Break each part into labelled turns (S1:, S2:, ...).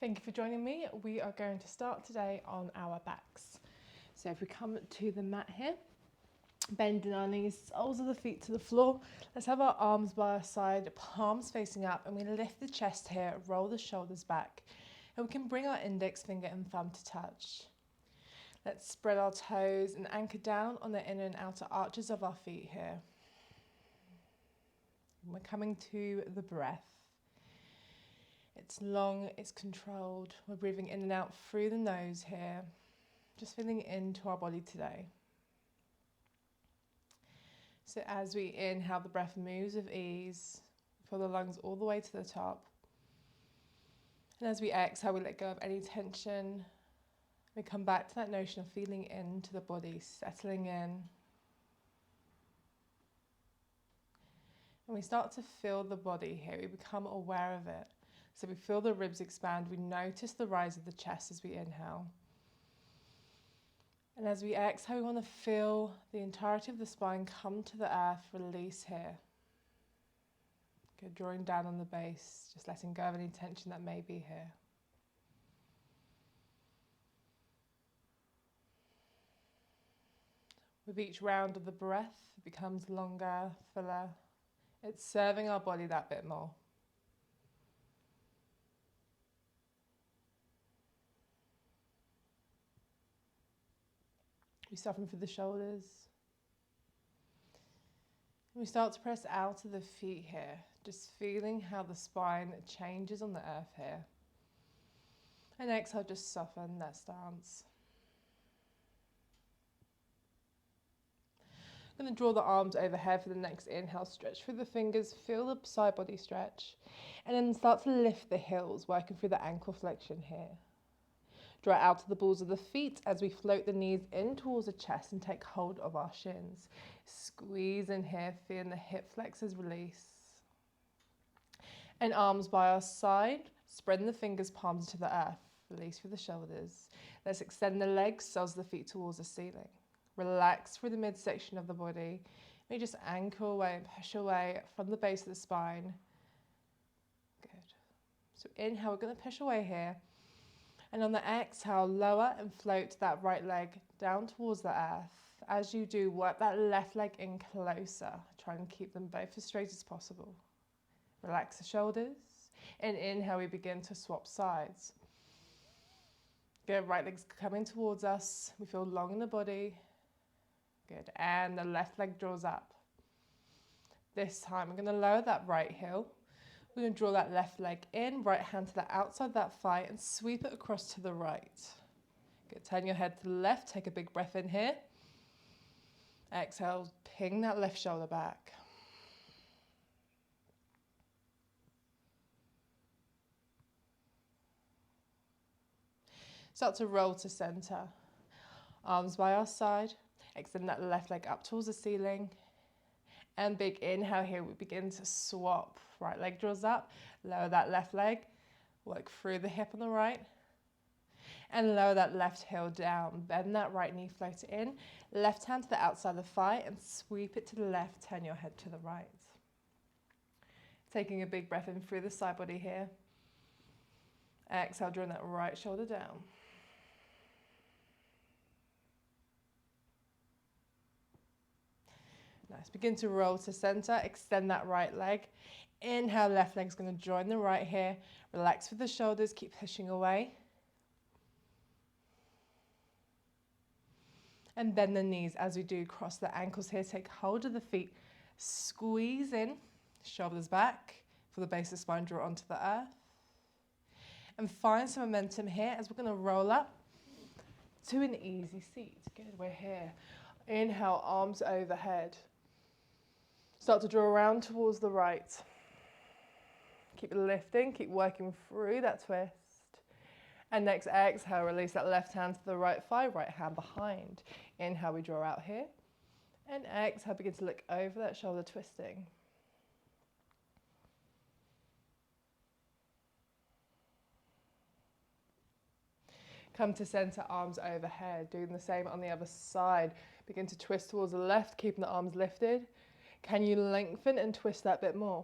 S1: Thank you for joining me. We are going to start today on our backs. So if we come to the mat here, bending our knees, soles of the feet to the floor. Let's have our arms by our side, palms facing up, and we lift the chest here, roll the shoulders back. And we can bring our index finger and thumb to touch. Let's spread our toes and anchor down on the inner and outer arches of our feet here. And we're coming to the breath. It's long, it's controlled. We're breathing in and out through the nose here, just feeling into our body today. So as we inhale, the breath moves with ease. Fill the lungs all the way to the top. And as we exhale, we let go of any tension. We come back to that notion of feeling into the body, settling in. And we start to feel the body here. We become aware of it. So we feel the ribs expand. We notice the rise of the chest as we inhale. And as we exhale, we want to feel the entirety of the spine come to the earth, release here. Good, drawing down on the base, just letting go of any tension that may be here. With each round of the breath, it becomes longer, fuller. It's serving our body that bit more. We soften through the shoulders. And we start to press out of the feet here, just feeling how the spine changes on the earth here. And exhale, just soften that stance. I'm going to draw the arms overhead for the next inhale. Stretch through the fingers, feel the side body stretch. And then start to lift the heels, working through the ankle flexion here. Draw out to the balls of the feet as we float the knees in towards the chest and take hold of our shins. Squeeze in here, feeling the hip flexors release. And arms by our side, spreading the fingers, palms to the earth. Release through the shoulders. Let's extend the legs, soles of the feet towards the ceiling. Relax through the midsection of the body. Maybe just anchor away and push away from the base of the spine. Good. So inhale, we're going to push away here. And on the exhale, lower and float that right leg down towards the earth. As you do, work that left leg in closer. Try and keep them both as straight as possible. Relax the shoulders. And inhale, we begin to swap sides. Good, right leg's coming towards us. We feel long in the body. Good, and the left leg draws up. This time, we're going to lower that right heel. We're going to draw that left leg in, right hand to the outside of that thigh and sweep it across to the right. Good, turn your head to the left, take a big breath in here. Exhale, ping that left shoulder back. Start to roll to center. Arms by our side, extend that left leg up towards the ceiling. And big inhale here, we begin to swap. Right leg draws up, lower that left leg, work through the hip on the right, and lower that left heel down. Bend that right knee, float it in, left hand to the outside of the thigh, and sweep it to the left, turn your head to the right. Taking a big breath in through the side body here. Exhale, drawing that right shoulder down. Nice. Begin to roll to center. Extend that right leg. Inhale, left leg's going to join the right here. Relax with the shoulders. Keep pushing away. And bend the knees as we do. Cross the ankles here. Take hold of the feet. Squeeze in. Shoulders back. For the base of the spine, draw onto the earth. And find some momentum here as we're going to roll up to an easy seat. Good. We're here. Inhale, arms overhead. Start to draw around towards the right. Keep lifting, keep working through that twist. And next exhale, release that left hand to the right thigh, right hand behind. Inhale, we draw out here. And exhale, begin to look over that shoulder, twisting. Come to center, arms overhead. Doing the same on the other side. Begin to twist towards the left, keeping the arms lifted. Can you lengthen and twist that bit more?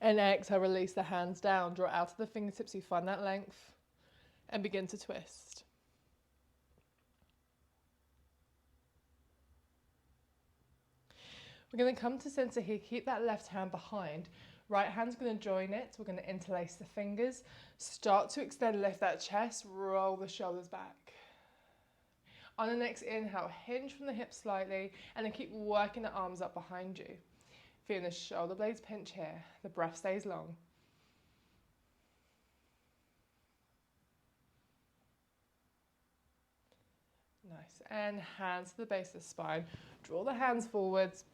S1: And exhale, release the hands down. Draw out to the fingertips, you find that length. And begin to twist. We're going to come to center here. Keep that left hand behind. Right hand's going to join it. We're going to interlace the fingers. Start to extend, lift that chest. Roll the shoulders back. On the next inhale, hinge from the hips slightly. And then keep working the arms up behind you. Feeling the shoulder blades pinch here. The breath stays long. Nice. And hands to the base of the spine. Draw the hands forwards.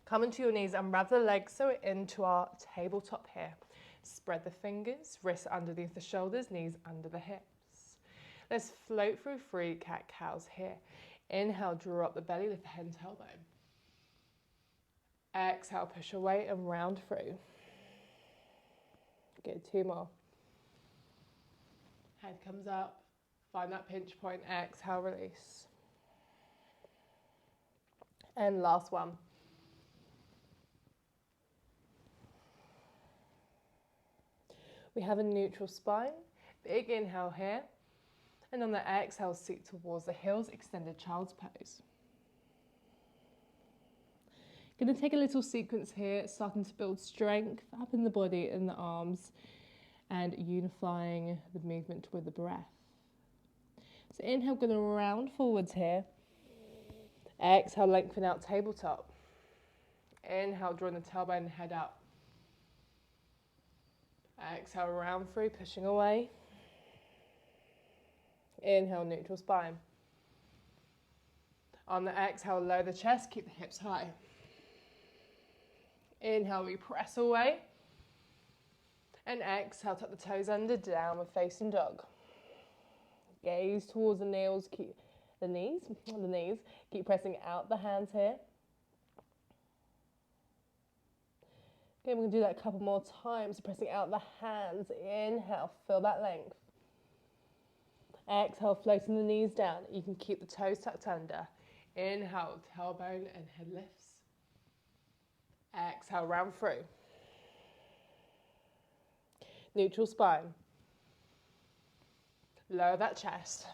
S1: Come into your knees and wrap the legs so we're into our tabletop here. Spread the fingers, wrists underneath the shoulders, knees under the hips. Let's float through 3 cat-cows here. Inhale, draw up the belly, lift the head and tailbone. Exhale, push away and round through. Good, 2 more. Head comes up. Find that pinch point, exhale, release. And last one. We have a neutral spine, big inhale here. And on the exhale, seat towards the heels, extended child's pose. Going to take a little sequence here, starting to build strength up in the body and the arms and unifying the movement with the breath. So inhale, going to round forwards here. Exhale, lengthen out tabletop. Inhale, drawing the tailbone and head up. Exhale, round through, pushing away. Inhale, neutral spine. On the exhale, lower the chest, keep the hips high. Inhale, we press away. And exhale, tuck the toes under, downward facing dog. Gaze towards the knees, keep pressing out the hands here. Okay, we're going to do that a couple more times, pressing out the hands. Inhale, feel that length. Exhale, floating the knees down. You can keep the toes tucked under. Inhale, tailbone and head lifts. Exhale, round through. Neutral spine. Lower that chest.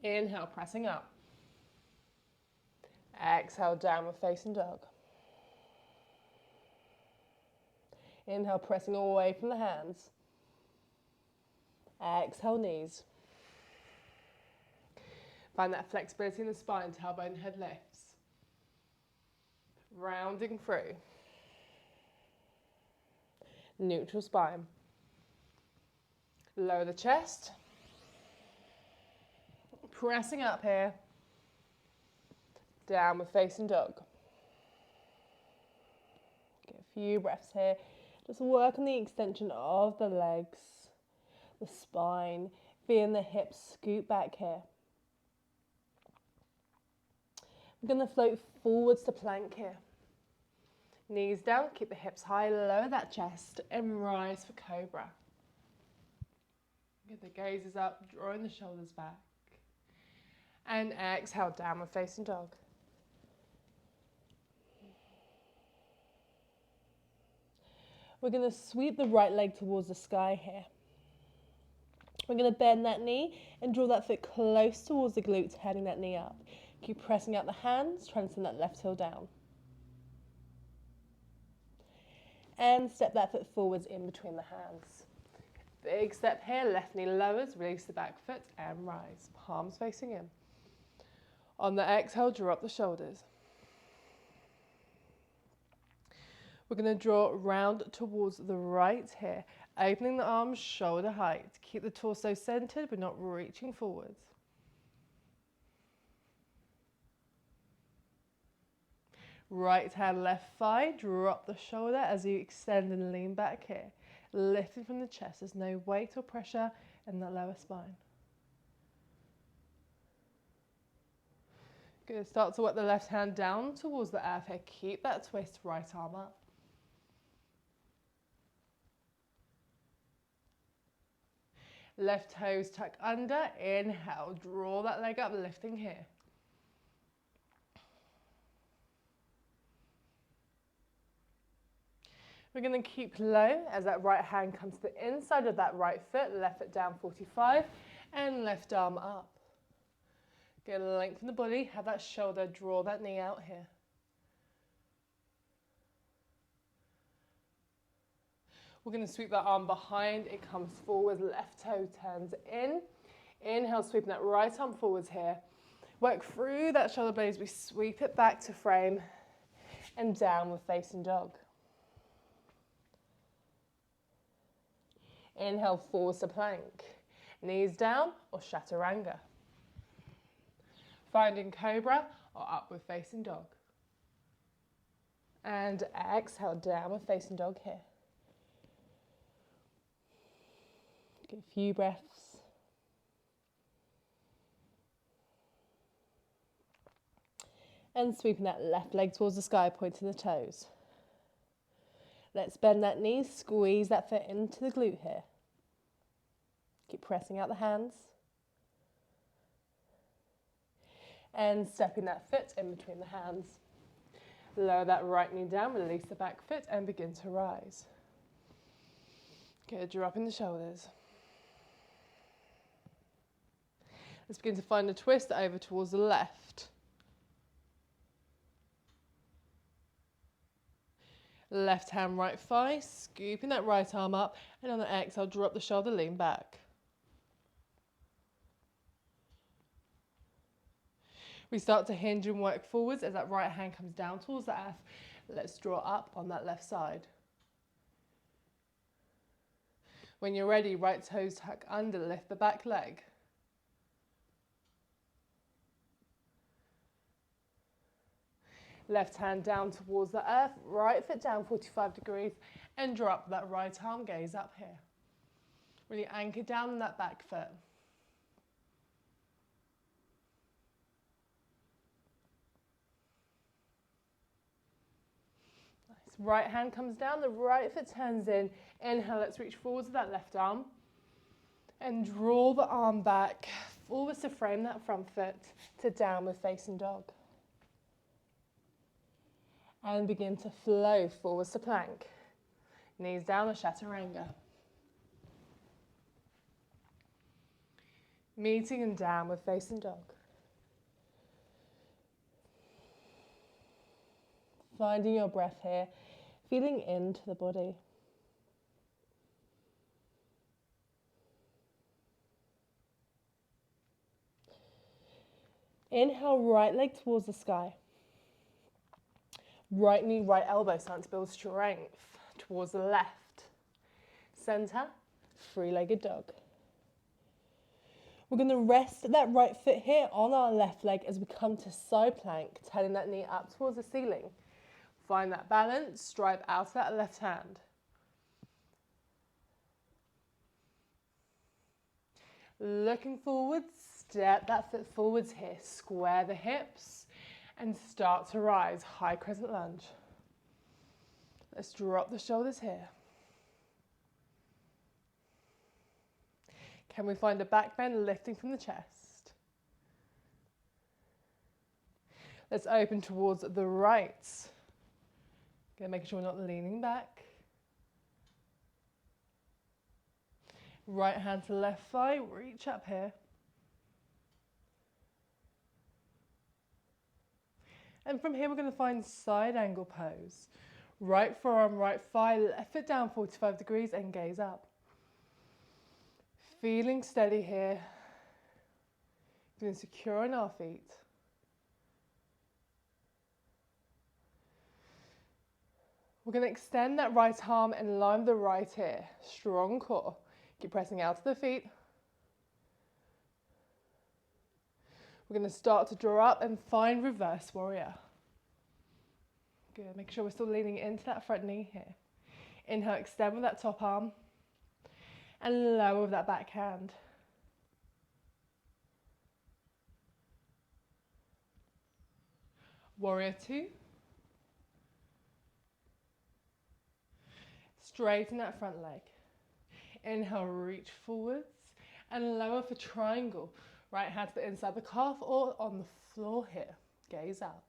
S1: Inhale, pressing up. Exhale, downward facing dog. Inhale, pressing away from the hands. Exhale, knees. Find that flexibility in the spine, tailbone, head lifts. Rounding through. Neutral spine. Lower the chest. Pressing up here. Downward facing dog. Get a few breaths here. Just work on the extension of the legs, the spine, feeling the hips scoot back here. We're going to float forwards to plank here. Knees down, keep the hips high, lower that chest, and rise for cobra. Get the gazes up, drawing the shoulders back. And exhale, downward facing dog. We're going to sweep the right leg towards the sky here. We're going to bend that knee and draw that foot close towards the glutes, heading that knee up. Keep pressing out the hands, trying to send that left heel down. And step that foot forwards in between the hands. Big step here, left knee lowers, release the back foot and rise. Palms facing in. On the exhale, draw up the shoulders. We're going to draw round towards the right here, opening the arms shoulder height. Keep the torso centered, but not reaching forwards. Right hand, left thigh, drop the shoulder as you extend and lean back here. Lifting from the chest, there's no weight or pressure in the lower spine. Good, start to work the left hand down towards the earth here. Keep that twist, right arm up. Left toes tuck under, inhale, draw that leg up, lifting here. We're going to keep low as that right hand comes to the inside of that right foot, left foot down 45, and left arm up. Get a length in the body, have that shoulder, draw that knee out here. We're going to sweep that arm behind, it comes forward, left toe turns in. Inhale, sweeping that right arm forwards here. Work through that shoulder blade as we sweep it back to frame and downward facing dog. Inhale, forwards to plank. Knees down or chaturanga. Finding cobra or upward facing dog. And exhale, downward facing dog here. Get a few breaths. And sweeping that left leg towards the sky, pointing the toes. Let's bend that knee, squeeze that foot into the glute here. Keep pressing out the hands. And stepping that foot in between the hands. Lower that right knee down, release the back foot and begin to rise. Get a drop in the shoulders. Let's begin to find a twist over towards the left. Left hand, right thigh, scooping that right arm up, and on the exhale, drop the shoulder, lean back. We start to hinge and work forwards as that right hand comes down towards the earth. Let's draw up on that left side. When you're ready, right toes tuck under, lift the back leg. Left hand down towards the earth, right foot down 45 degrees and drop that right arm, gaze up here. Really anchor down on that back foot. Nice. Right hand comes down, the right foot turns in. Inhale, let's reach forwards with that left arm. And draw the arm back, forwards to frame that front foot to downward facing dog. And begin to flow forwards to plank. Knees down or chaturanga. Meeting and downward facing dog. Finding your breath here, feeling into the body. Inhale, right leg towards the sky. Right knee, right elbow, starting to build strength towards the left. Center, three-legged dog. We're going to rest that right foot here on our left leg as we come to side plank, turning that knee up towards the ceiling. Find that balance, strive out of that left hand. Looking forward, step that foot forwards here, square the hips. And start to rise, high crescent lunge. Let's drop the shoulders here. Can we find a back bend lifting from the chest? Let's open towards the right. Again, making sure we're not leaning back. Right hand to left thigh, reach up here. And from here, we're going to find side angle pose. Right forearm, right thigh, left foot down 45 degrees and gaze up. Feeling steady here. Feeling secure in our feet. We're going to extend that right arm and line the right ear. Strong core. Keep pressing out to the feet. We're going to start to draw up and find reverse warrior. Good. Make sure we're still leaning into that front knee here. Inhale, extend with that top arm. And lower with that back hand. Warrior two. Straighten that front leg. Inhale, reach forwards. And lower for triangle. Right hand to the inside of the calf or on the floor here. Gaze up.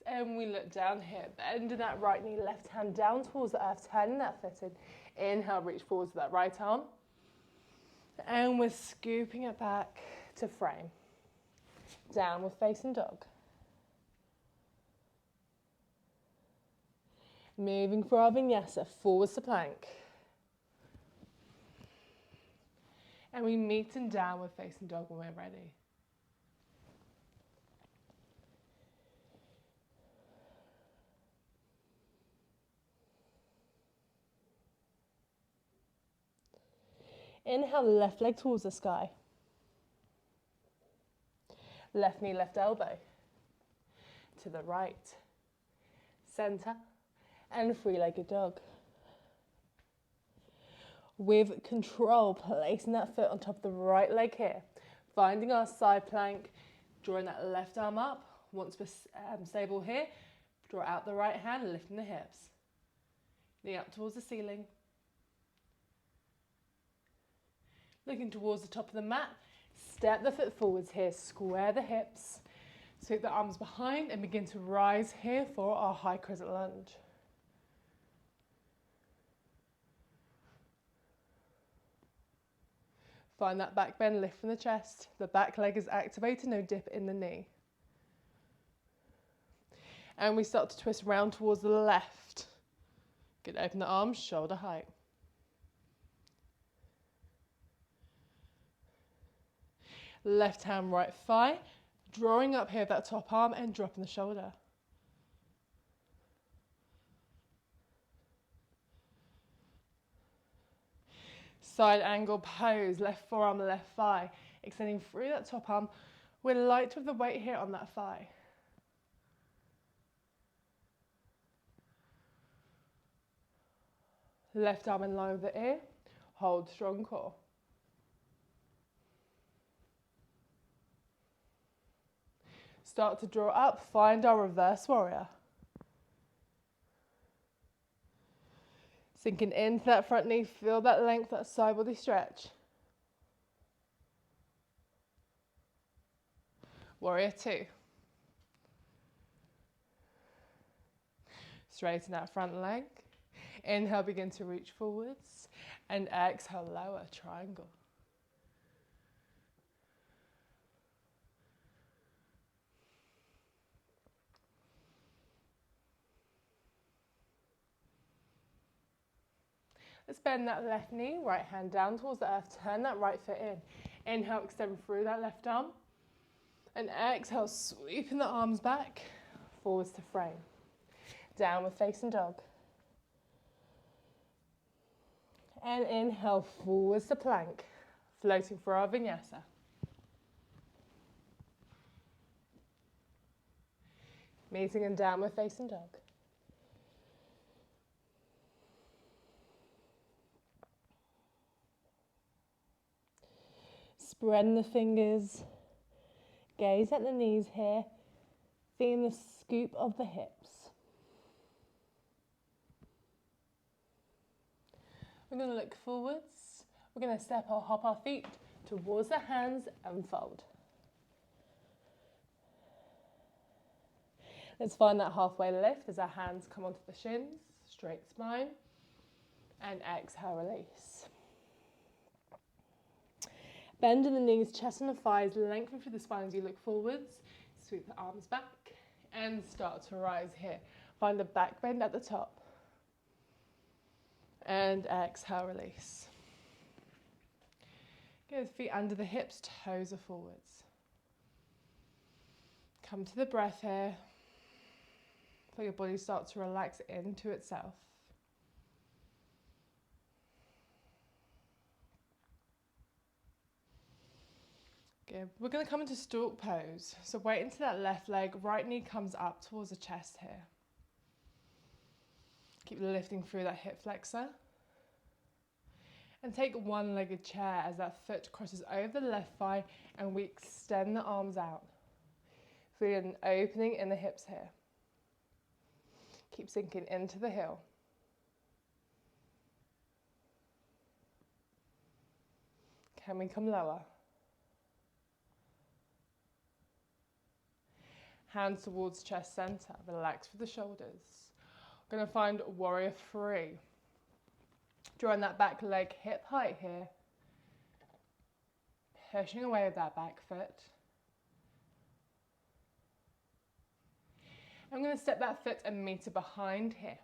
S1: And we look down here, bending that right knee, left hand down towards the earth, turning that foot in. Inhale, reach forward to that right arm. And we're scooping it back to frame. Downward facing dog. Moving for our vinyasa, forwards to plank. And we meet in downward facing dog when we're ready. Inhale, left leg towards the sky. Left knee, left elbow. To the right. Center. And three-legged dog. With control, placing that foot on top of the right leg here. Finding our side plank, drawing that left arm up. Once we're stable here, draw out the right hand, lifting the hips. Knee up towards the ceiling. Looking towards the top of the mat, step the foot forwards here, square the hips, sweep the arms behind and begin to rise here for our high crescent lunge. Find that back bend, lift from the chest. The back leg is activated, no dip in the knee. And we start to twist round towards the left. Good, open the arms, shoulder height. Left hand, right thigh, drawing up here that top arm and dropping the shoulder. Side angle pose, left forearm, left thigh, extending through that top arm. We're light with the weight here on that thigh. Left arm in line with the ear, hold strong core. Start to draw up, find our reverse warrior. Sinking into that front knee, feel that length, that side body stretch. Warrior two. Straighten that front leg. Inhale, begin to reach forwards. And exhale, lower triangle. Let's bend that left knee, right hand down towards the earth, turn that right foot in. Inhale, extend through that left arm. And exhale, sweeping the arms back, forwards to frame. Downward facing dog. And inhale, forwards to plank, floating for our vinyasa. Meeting in downward facing dog. Spreading the fingers, gaze at the knees here, feeling the scoop of the hips. We're going to look forwards. We're going to step or hop our feet towards the hands and fold. Let's find that halfway lift as our hands come onto the shins, straight spine, and exhale, release. Bend in the knees, chest and the thighs, lengthen through the spine as you look forwards. Sweep the arms back and start to rise here. Find the back bend at the top. And exhale, release. Get the feet under the hips, toes are forwards. Come to the breath here. Feel your body start to relax into itself. Good. We're going to come into stalk pose. So weight into that left leg, right knee comes up towards the chest here. Keep lifting through that hip flexor. And take one-legged chair as that foot crosses over the left thigh and we extend the arms out. Feel an opening in the hips here. Keep sinking into the heel. Can we come lower? Hands towards chest center. Relax through the shoulders. We're going to find warrior three. Drawing that back leg hip height here. Pushing away with that back foot. I'm going to step that foot a meter behind here.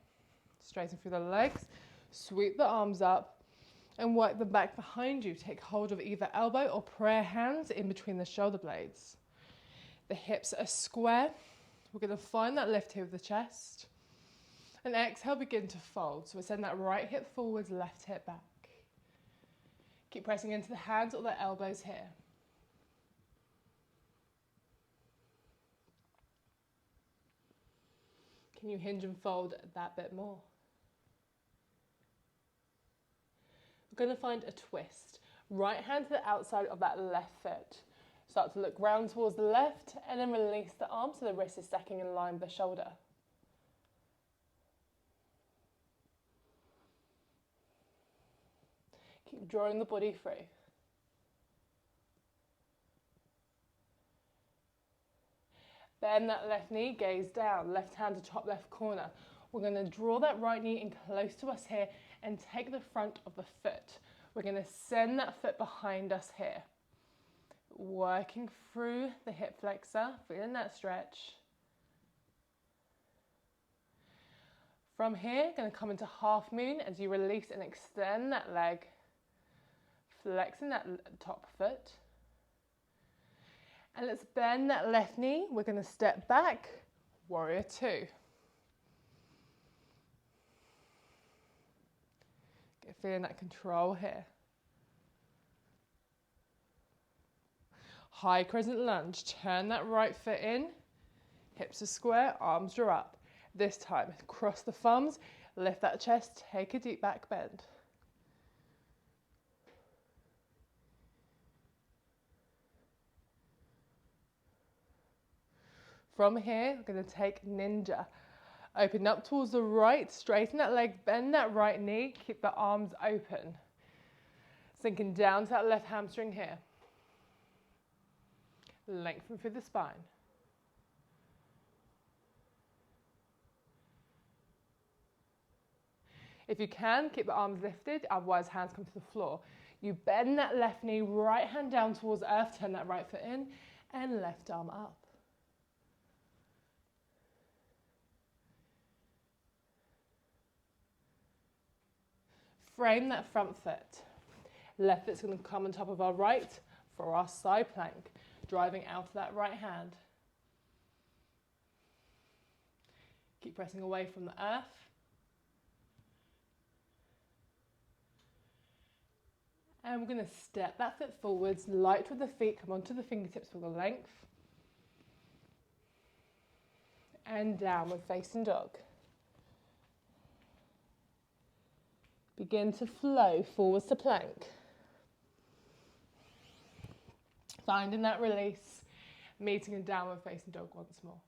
S1: Straighten through the legs. Sweep the arms up and work them back behind you. Take hold of either elbow or prayer hands in between the shoulder blades. The hips are square. We're going to find that lift here with the chest. And exhale, begin to fold. So we send that right hip forwards, left hip back. Keep pressing into the hands or the elbows here. Can you hinge and fold that bit more? We're going to find a twist. Right hand to the outside of that left foot. Start to look round towards the left and then release the arm so the wrist is stacking in line with the shoulder. Keep drawing the body through. Bend that left knee, gaze down, left hand to top left corner. We're going to draw that right knee in close to us here and take the front of the foot. We're going to send that foot behind us here. Working through the hip flexor, feeling that stretch. From here, going to come into half moon as you release and extend that leg. Flexing that top foot. And let's bend that left knee. We're going to step back, warrior two. Get feeling that control here. High crescent lunge. Turn that right foot in. Hips are square, arms draw up. This time, cross the thumbs, lift that chest, take a deep back bend. From here, we're going to take ninja. Open up towards the right, straighten that leg, bend that right knee, keep the arms open. Sinking down to that left hamstring here. Lengthen through the spine. If you can, keep the arms lifted, otherwise hands come to the floor. You bend that left knee, right hand down towards earth, turn that right foot in, and left arm up. Frame that front foot. Left foot's going to come on top of our right for our side plank, driving out of that right hand. Keep pressing away from the earth. And we're going to step that foot forwards, light with the feet, come onto the fingertips for the length. And downward facing dog. Begin to flow forwards to plank. Finding that release, meeting a downward facing dog once more.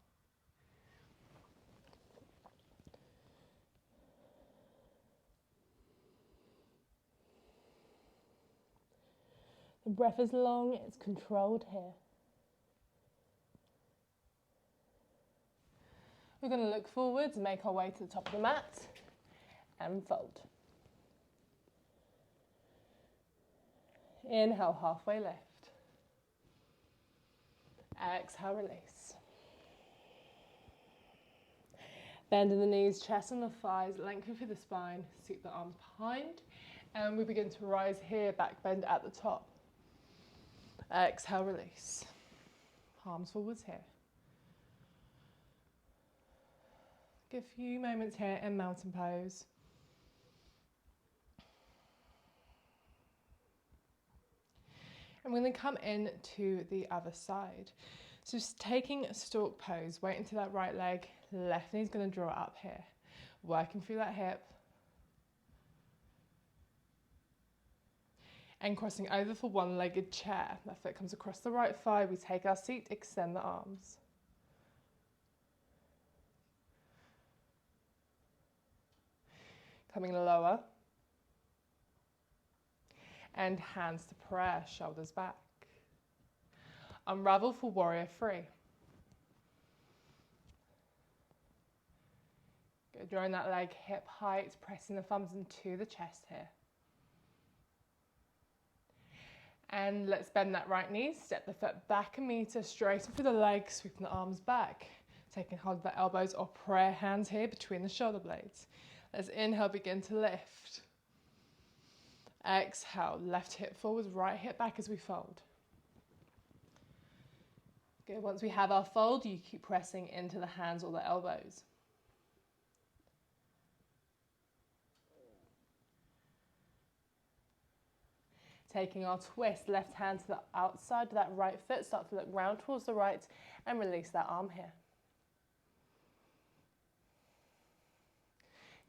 S1: The breath is long, it's controlled here. We're going to look forwards, make our way to the top of the mat, and fold. Inhale, halfway lift. Exhale, release. Bend in the knees, chest and the thighs, lengthen through the spine, sweep the arms behind, and we begin to rise here, back bend at the top. Exhale, release. Palms forwards here. Give a few moments here in mountain pose. And we're going to come in to the other side. So just taking a stalk pose, weight into that right leg, left knee's going to draw up here. Working through that hip. And crossing over for one-legged chair. That foot comes across the right thigh, we take our seat, extend the arms. Coming lower. And hands to prayer, shoulders back. Unravel for warrior three. Good, drawing that leg hip height, pressing the thumbs into the chest here. And let's bend that right knee, step the foot back a meter, straighten through the leg, sweeping the arms back. Taking hold of the elbows or prayer hands here between the shoulder blades. Let's inhale, begin to lift. Exhale, left hip forward, right hip back as we fold. Good, once we have our fold, you keep pressing into the hands or the elbows. Taking our twist, left hand to the outside of that right foot, start to look round towards the right and release that arm here.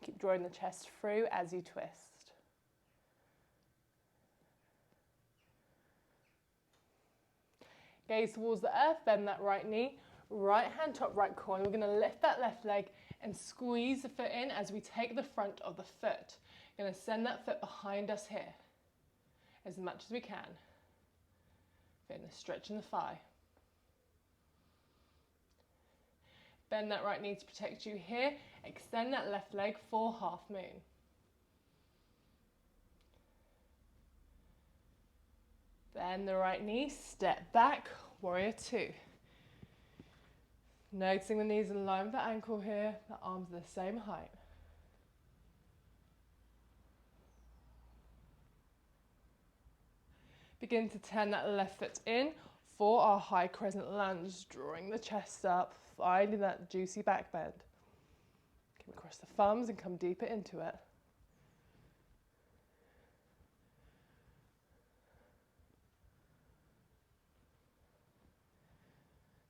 S1: Keep drawing the chest through as you twist. Gaze towards the earth, bend that right knee, right hand top right corner. We're going to lift that left leg and squeeze the foot in as we take the front of the foot. We're going to send that foot behind us here as much as we can. Feeling a stretch in the thigh. Bend that right knee to protect you here. Extend that left leg for half moon. Bend the right knee, step back, warrior two. Noticing the knees in line with the ankle here, the arms are the same height. Begin to turn that left foot in for our high crescent lunge, drawing the chest up, finding that juicy back bend. Come across the thumbs and come deeper into it.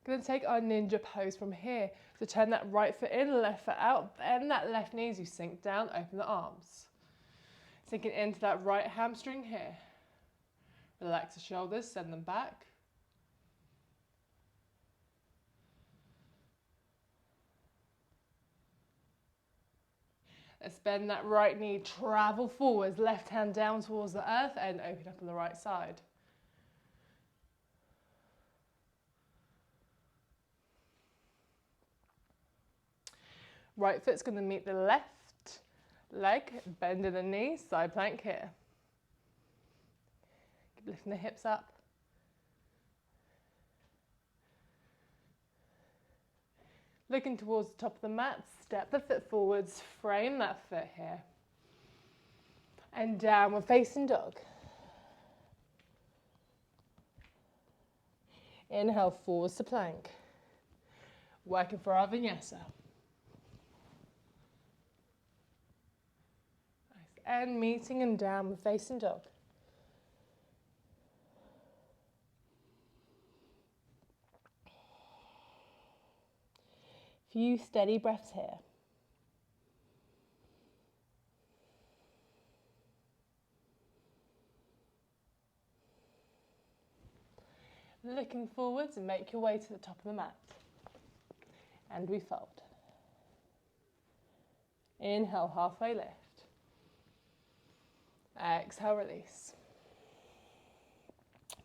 S1: Going to take our ninja pose from here. So turn that right foot in, left foot out, bend that left knee as you sink down, open the arms. Sinking into that right hamstring here. Relax the shoulders, send them back. Let's bend that right knee, travel forwards, left hand down towards the earth and open up on the right side. Right foot's going to meet the left leg, bend in the knee, side plank here. Keep lifting the hips up. Looking towards the top of the mat, step the foot forwards, frame that foot here. And downward facing dog. Inhale, forwards to plank. Working for our vinyasa. And meeting and downward facing dog. Few steady breaths here. Looking forwards and make your way to the top of the mat. And we fold. Inhale, halfway lift. Exhale, release.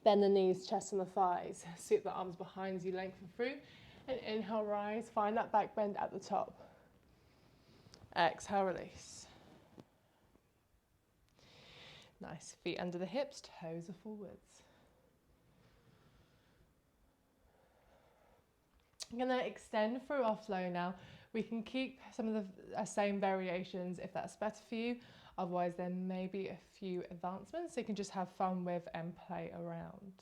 S1: Bend the knees, chest and the thighs. Sweep the arms behind as you lengthen through. And inhale, rise. Find that back bend at the top. Exhale, release. Nice. Feet under the hips, toes are forwards. I'm going to extend through our flow now. We can keep some of the same variations if that's better for you. Otherwise, there may be a few advancements so you can just have fun with and play around.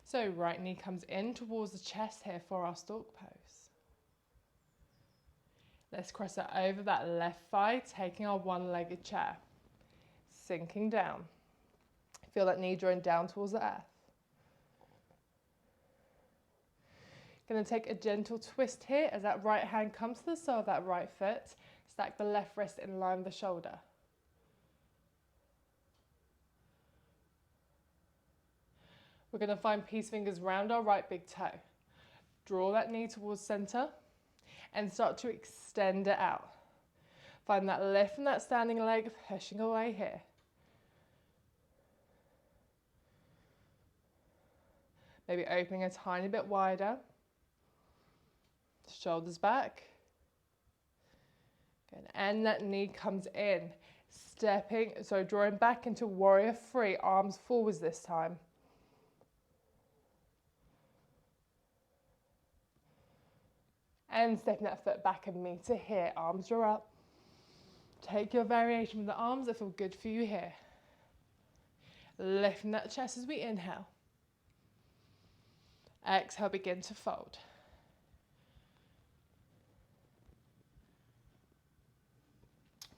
S1: So right knee comes in towards the chest here for our stalk pose. Let's cross it over that left thigh, taking our one-legged chair. Sinking down. Feel that knee drawing down towards the earth. Going to take a gentle twist here as that right hand comes to the sole of that right foot. Stack the left wrist in line with the shoulder. We're going to find peace fingers round our right big toe. Draw that knee towards center and start to extend it out. Find that lift from that standing leg, pushing away here. Maybe opening a tiny bit wider. Shoulders back. Good. And that knee comes in. Drawing back into warrior three, arms forwards this time. And stepping that foot back and meet it here, arms draw up. Take your variation with the arms that feel good for you here. Lifting that chest as we inhale. Exhale, begin to fold.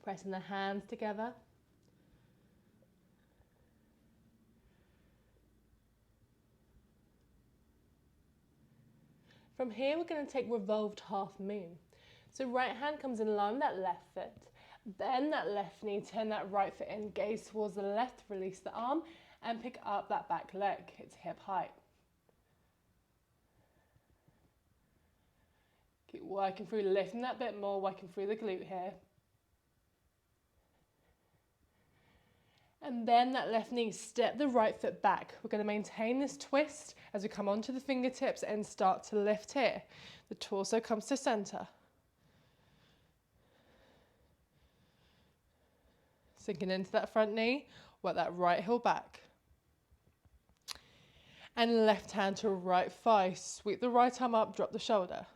S1: Pressing the hands together. From here, we're going to take revolved half moon. So right hand comes in line with that left foot. Bend that left knee, turn that right foot in, gaze towards the left, release the arm, and pick up that back leg. It's hip height. Keep working through, lifting that bit more, working through the glute here. And then that left knee, step the right foot back. We're going to maintain this twist as we come onto the fingertips and start to lift here. The torso comes to center. Sinking into that front knee, work that right heel back. And left hand to right thigh. Sweep the right arm up, drop the shoulder.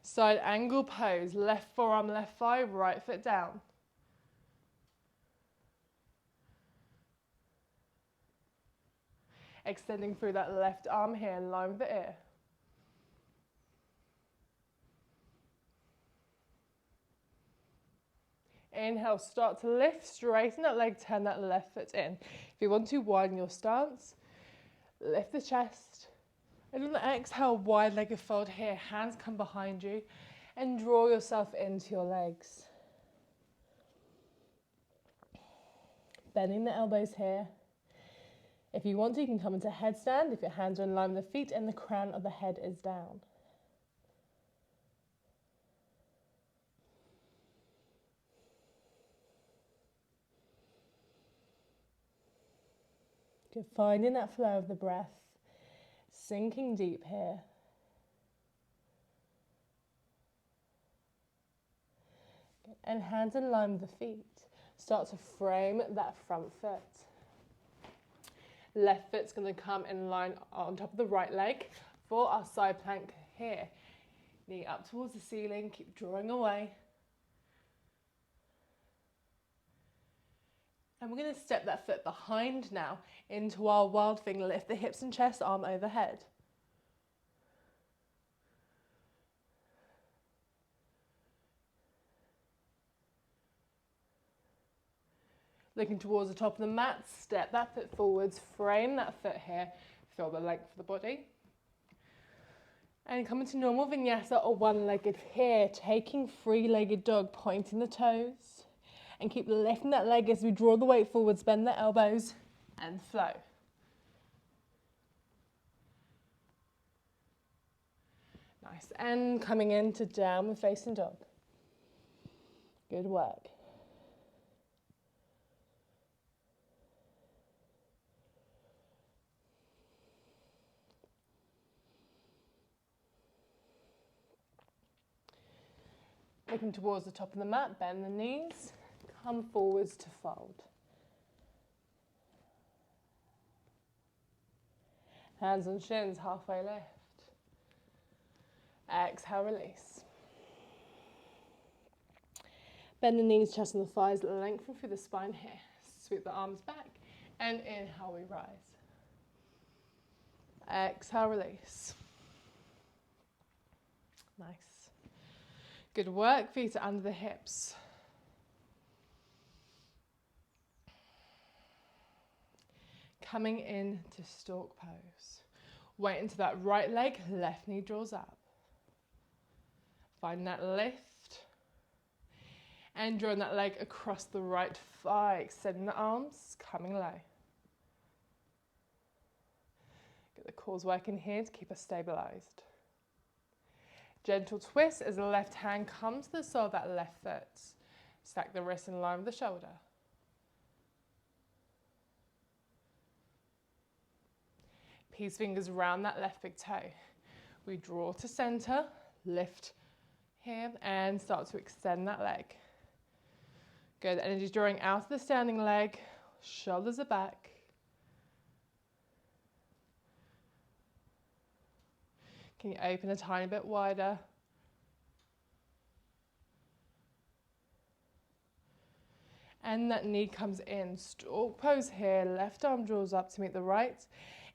S1: Side angle pose, left forearm, left thigh, right foot down. Extending through that left arm here in line with the ear. Inhale, start to lift, straighten that leg, turn that left foot in. If you want to, widen your stance, lift the chest. And on the exhale, wide-legged fold here, hands come behind you, and draw yourself into your legs. Bending the elbows here. If you want to, you can come into headstand if your hands are in line with the feet and the crown of the head is down. Good, finding that flow of the breath. Sinking deep here. Good. And hands in line with the feet. Start to frame that front foot. Left foot's going to come in line on top of the right leg for our side plank here. Knee up towards the ceiling, keep drawing away. And we're going to step that foot behind now into our wild thing. Lift the hips and chest, arm overhead. Looking towards the top of the mat, step that foot forwards, frame that foot here, feel the length of the body. And come into normal vinyasa or one-legged here, taking three-legged dog, pointing the toes. And keep lifting that leg as we draw the weight forwards, bend the elbows and flow. Nice, and coming into downward facing dog. Good work. Looking towards the top of the mat, bend the knees. Come forwards to fold. Hands on shins, halfway lift. Exhale, release. Bend the knees, chest and the thighs, lengthen through the spine here. Sweep the arms back and inhale, we rise. Exhale, release. Nice. Good work, feet are under the hips. Coming into stork pose. Weight into that right leg, left knee draws up. Find that lift. And drawing that leg across the right thigh, extending the arms, coming low. Get the cores working here to keep us stabilized. Gentle twist as the left hand comes to the sole of that left foot. Stack the wrist in line with the shoulder. Peace fingers around that left big toe. We draw to center, lift here, and start to extend that leg. Good, energy's drawing out of the standing leg, shoulders are back. Can you open a tiny bit wider? And that knee comes in, stalk pose here, left arm draws up to meet the right,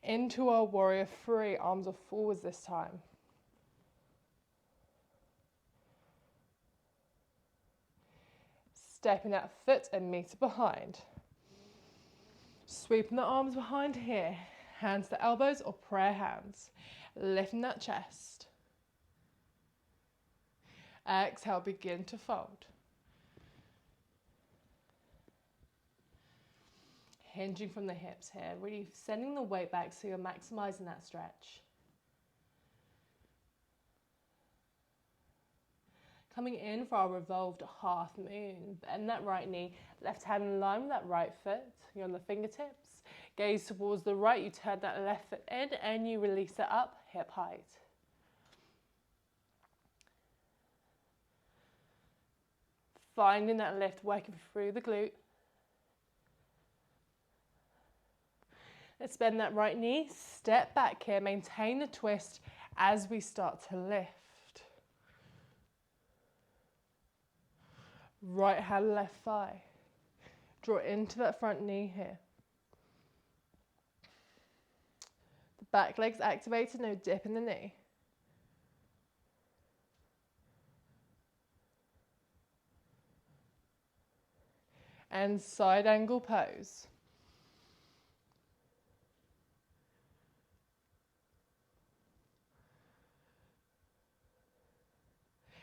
S1: into our warrior three, arms are forwards this time. Stepping that foot and meet it behind. Sweeping the arms behind here, hands to elbows or prayer hands. Lifting that chest. Exhale, begin to fold. Hinging from the hips here, really sending the weight back so you're maximizing that stretch. Coming in for our revolved half moon. Bend that right knee, left hand in line with that right foot. You're on the fingertips. Gaze towards the right, you turn that left foot in and you release it up, hip height. Finding that lift, working through the glute. Let's bend that right knee, step back here, maintain the twist as we start to lift. Right hand, left thigh. Draw into that front knee here. The back leg's activated, no dip in the knee. And side angle pose.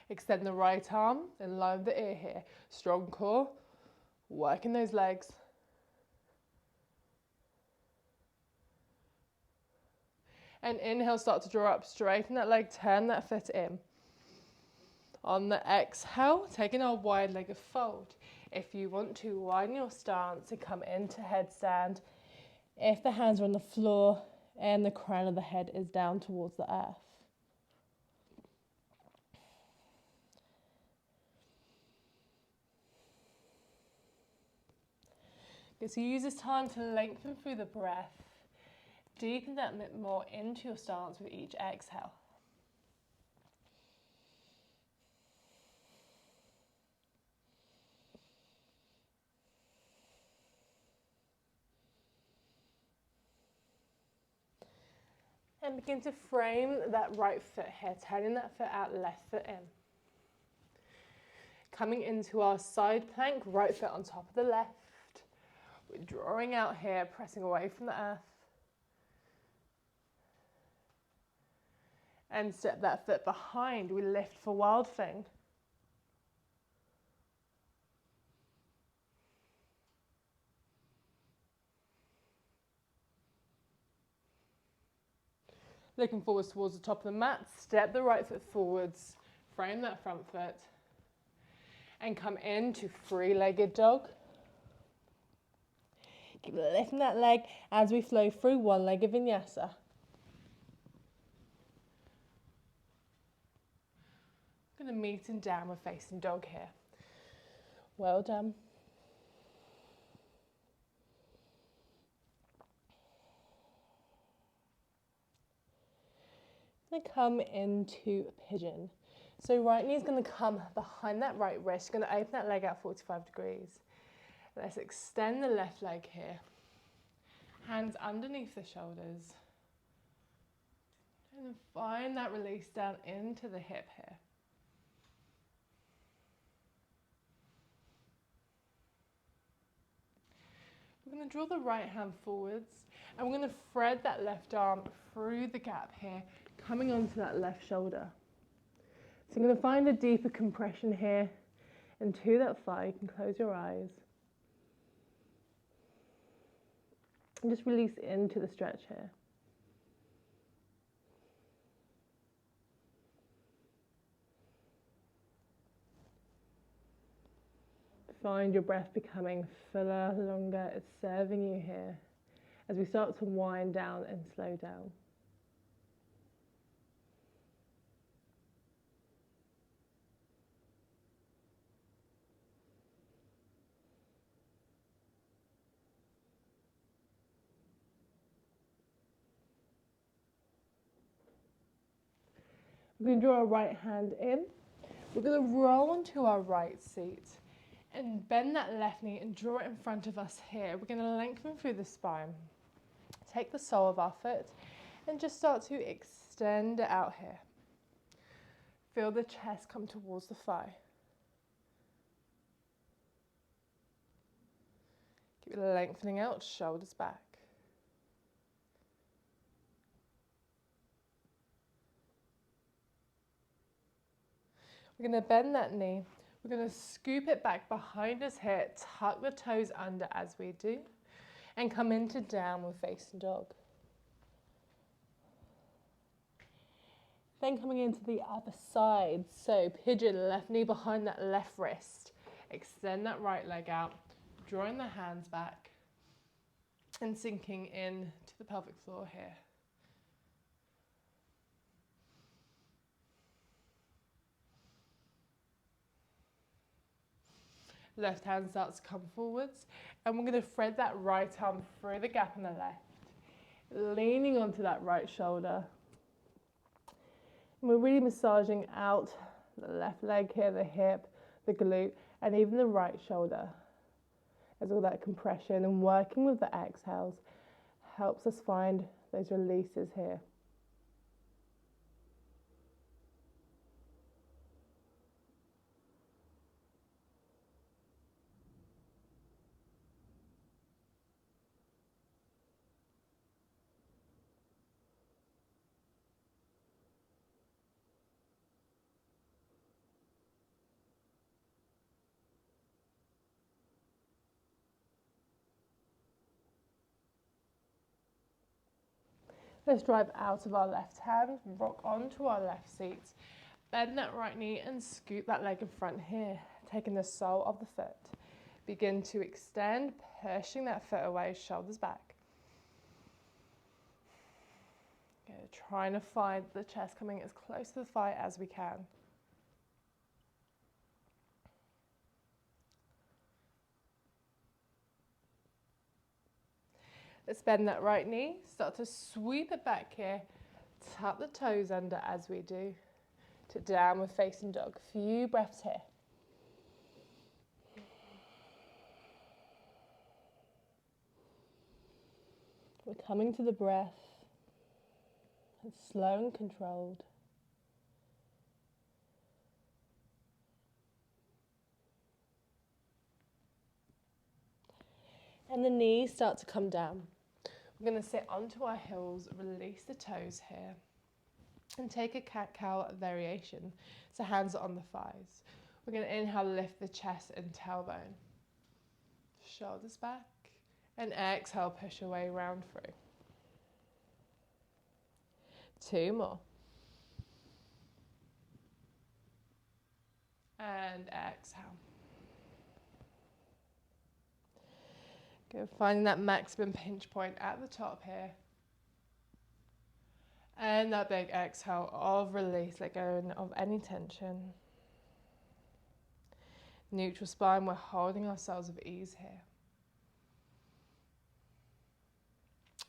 S1: Extend the right arm in line with the ear here. Strong core, working those legs. And inhale, start to draw up, straighten that leg, turn that foot in. On the exhale, taking our wide-legged fold. If you want to, widen your stance and come into headstand. If the hands are on the floor and the crown of the head is down towards the earth. So use this time to lengthen through the breath. Deepen that bit more into your stance with each exhale. And begin to frame that right foot here, turning that foot out, left foot in. Coming into our side plank, right foot on top of the left. We're drawing out here, pressing away from the earth. And step that foot behind. We lift for wild thing. Looking forwards towards the top of the mat. Step the right foot forwards. Frame that front foot. And come into three-legged dog. Keep lifting that leg as we flow through one-legged vinyasa. I'm going to meet in downward facing dog here. Well done. I'm going to come into pigeon. So right knee is going to come behind that right wrist. You're going to open that leg out 45 degrees. Let's extend the left leg here. Hands underneath the shoulders. And find that release down into the hip here. We're going to draw the right hand forwards and we're going to thread that left arm through the gap here, coming onto that left shoulder. So you're going to find a deeper compression here into that thigh. You can close your eyes. And just release into the stretch here. Find your breath becoming fuller, longer. It's serving you here. as we start to wind down and slow down. We're going to draw our right hand in. We're going to roll onto our right seat and bend that left knee and draw it in front of us here. We're going to lengthen through the spine. Take the sole of our foot and just start to extend it out here. Feel the chest come towards the thigh. Keep lengthening out, shoulders back. We're going to bend that knee. We're going to scoop it back behind us here, tuck the toes under as we do, and come into downward facing dog. Then coming into the other side, so pigeon, left knee behind that left wrist. Extend that right leg out, drawing the hands back, and sinking in to the pelvic floor here. Left hand starts to come forwards, and we're going to thread that right arm through the gap on the left, leaning onto that right shoulder. And we're really massaging out the left leg here, the hip, the glute, and even the right shoulder. As all that compression and working with the exhales helps us find those releases here. Let's drive out of our left hand, rock onto our left seat, bend that right knee and scoop that leg in front here, taking the sole of the foot. Begin to extend, pushing that foot away, shoulders back. Good. Trying to find the chest coming as close to the thigh as we can. Let's bend that right knee, start to sweep it back here, tuck the toes under as we do, to downward facing dog. Few breaths here. We're coming to the breath, it's slow and controlled. And the knees start to come down. We're going to sit onto our heels, release the toes here, and take a cat-cow variation. So hands are on the thighs. We're going to inhale, lift the chest and tailbone. Shoulders back. And exhale, push away, round through. 2 more. And exhale. Good, finding that maximum pinch point at the top here. And that big exhale of release, let go of any tension. Neutral spine, we're holding ourselves with ease here.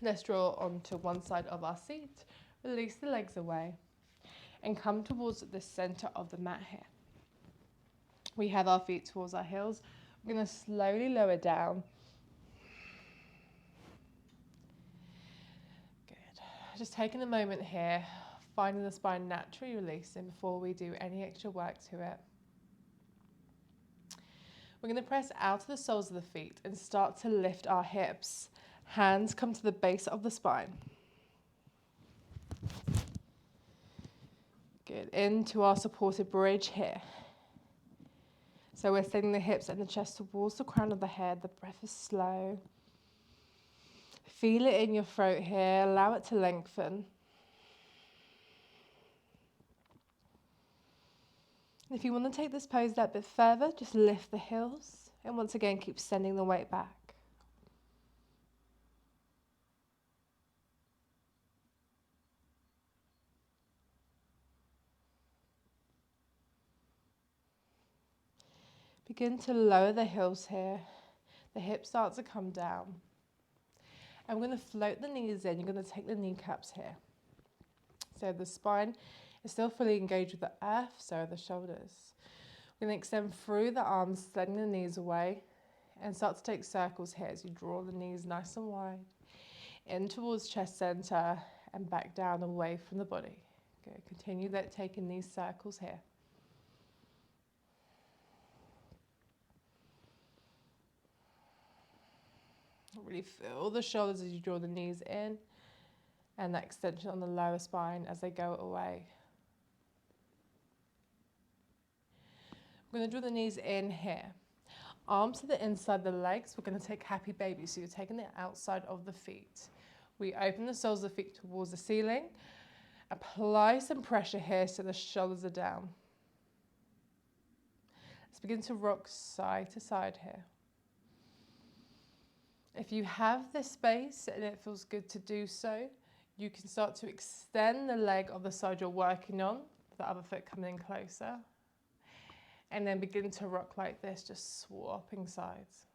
S1: Let's draw onto one side of our seat, release the legs away, and come towards the center of the mat here. We have our feet towards our heels. We're going to slowly lower down. Just taking a moment here, finding the spine naturally releasing before we do any extra work to it. We're going to press out of the soles of the feet and start to lift our hips. Hands come to the base of the spine. Good, into our supported bridge here. So we're sending the hips and the chest towards the crown of the head. The breath is slow. Feel it in your throat here, allow it to lengthen. If you want to take this pose that bit further, just lift the heels and once again keep sending the weight back. Begin to lower the heels here. The hips start to come down. And we're going to float the knees in. You're going to take the kneecaps here. So the spine is still fully engaged with the earth, so are the shoulders. We're going to extend through the arms, sliding the knees away, and start to take circles here as you draw the knees nice and wide, in towards chest center, and back down away from the body. Okay, continue that, taking these circles here. Really feel the shoulders as you draw the knees in, and that extension on the lower spine as they go away. We're going to draw the knees in here. Arms to the inside of the legs. We're going to take happy baby, so you're taking the outside of the feet. We open the soles of the feet towards the ceiling. Apply some pressure here so the shoulders are down. Let's begin to rock side to side here. If you have this space and it feels good to do so, you can start to extend the leg of the side you're working on, the other foot coming in closer, and then begin to rock like this, just swapping sides.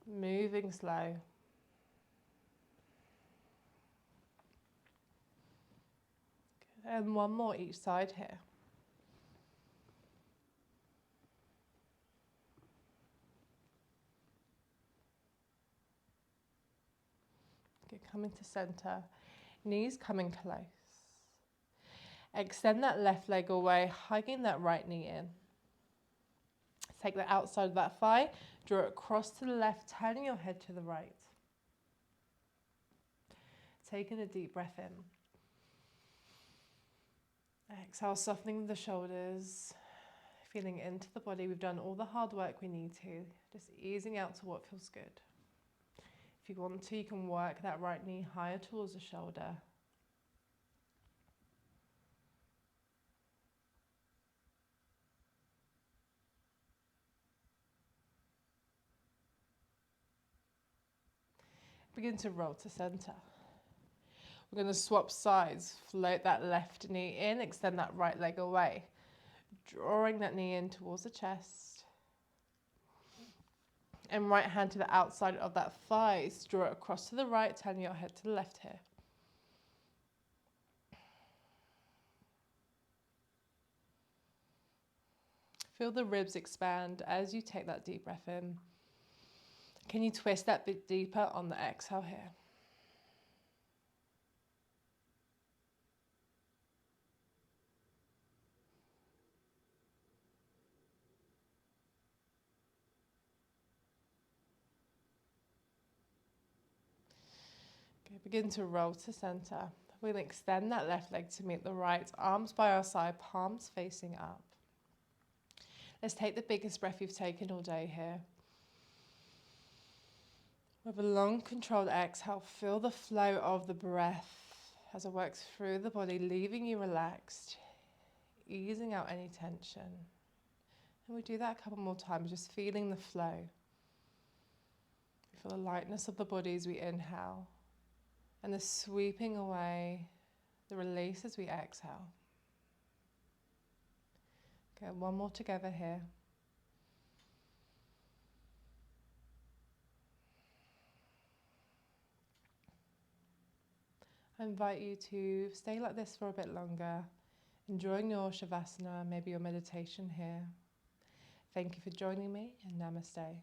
S1: Moving slow. Good. And one more each side here. Good. Coming to center, knees coming close. Extend that left leg away, hugging that right knee in. Take the outside of that thigh, draw it across to the left, turning your head to the right. Taking a deep breath in. Exhale, softening the shoulders, feeling into the body. We've done all the hard work we need to, just easing out to what feels good. If you want to, you can work that right knee higher towards the shoulder. Begin to roll to center. We're going to swap sides. Float that left knee in, extend that right leg away. Drawing that knee in towards the chest. And right hand to the outside of that thigh. Draw it across to the right, turning your head to the left here. Feel the ribs expand as you take that deep breath in. Can you twist that bit deeper on the exhale here? Okay, begin to roll to center. We're going to extend that left leg to meet the right, arms by our side, palms facing up. Let's take the biggest breath you've taken all day here. With a long, controlled exhale, feel the flow of the breath as it works through the body, leaving you relaxed, easing out any tension. And we do that a couple more times, just feeling the flow. We feel the lightness of the body as we inhale, and the sweeping away, the release as we exhale. Okay, one more together here. I invite you to stay like this for a bit longer, enjoying your Shavasana, maybe your meditation here. Thank you for joining me, and Namaste.